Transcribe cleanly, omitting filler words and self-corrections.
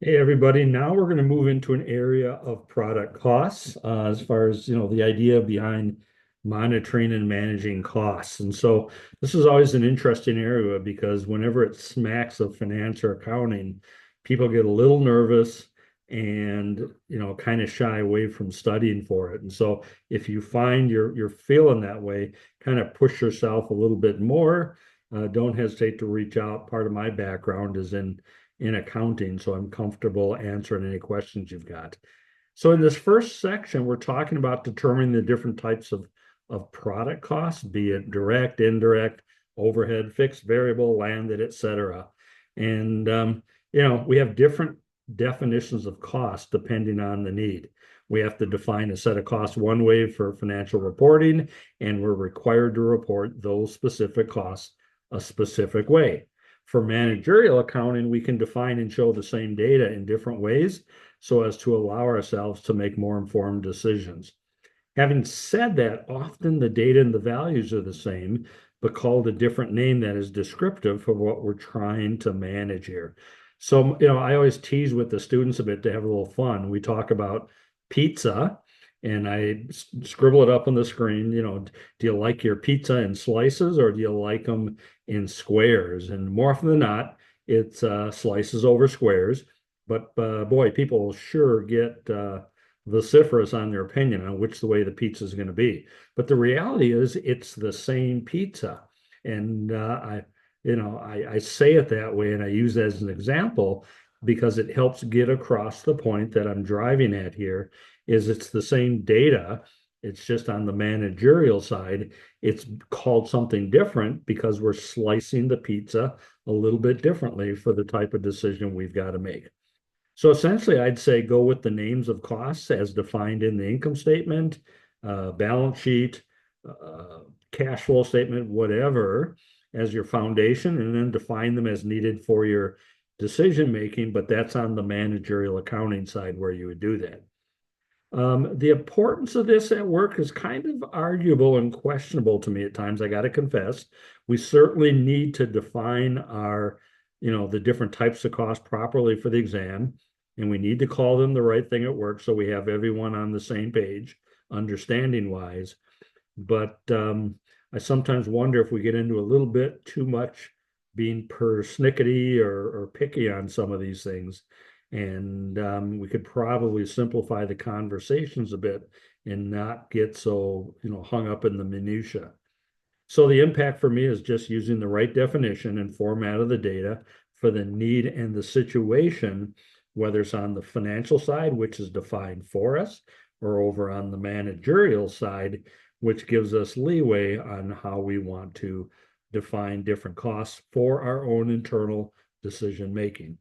Hey everybody, now we're going to move into an area of product costs as far as the idea behind monitoring and managing costs. And so this is always an interesting area because whenever it smacks of finance or accounting, people get a little nervous and kind of shy away from studying for it. And so if you find you're feeling that way, kind of push yourself a little bit more. Don't hesitate to reach out. Part of my background is in accounting, so I'm comfortable answering any questions you've got. So in this first section, we're talking about determining the different types of product costs, be it direct, indirect, overhead, fixed, variable, landed, et cetera. And we have different definitions of cost depending on the need. We have to define a set of costs one way for financial reporting, and we're required to report those specific costs a specific way. For managerial accounting, we can define and show the same data in different ways so as to allow ourselves to make more informed decisions. Having said that, often the data and the values are the same, but called a different name that is descriptive of what we're trying to manage here. So, I always tease with the students a bit to have a little fun. We talk about pizza, and I scribble it up on the screen. Do you like your pizza in slices or do you like them in squares? And more often than not, it's slices over squares. But boy, people sure get vociferous on their opinion on which the way the pizza is going to be. But the reality is, it's the same pizza, and I say it that way, and I use that as an example because it helps get across the point that I'm driving at here. Is it's the same data. It's just on the managerial side, it's called something different because we're slicing the pizza a little bit differently for the type of decision we've got to make. So essentially, I'd say go with the names of costs as defined in the income statement, balance sheet, uh, cash flow statement, whatever, as your foundation, and then define them as needed for your decision making. But that's on the managerial accounting side where you would do that. The importance of this at work is kind of arguable and questionable to me at times, I got to confess. We certainly need to define the different types of costs properly for the exam, and we need to call them the right thing at work so we have everyone on the same page, understanding wise. But I sometimes wonder if we get into a little bit too much being persnickety or picky on some of these things. And we could probably simplify the conversations a bit and not get so, hung up in the minutia. So the impact for me is just using the right definition and format of the data for the need and the situation, whether it's on the financial side, which is defined for us, or over on the managerial side, which gives us leeway on how we want to define different costs for our own internal decision making.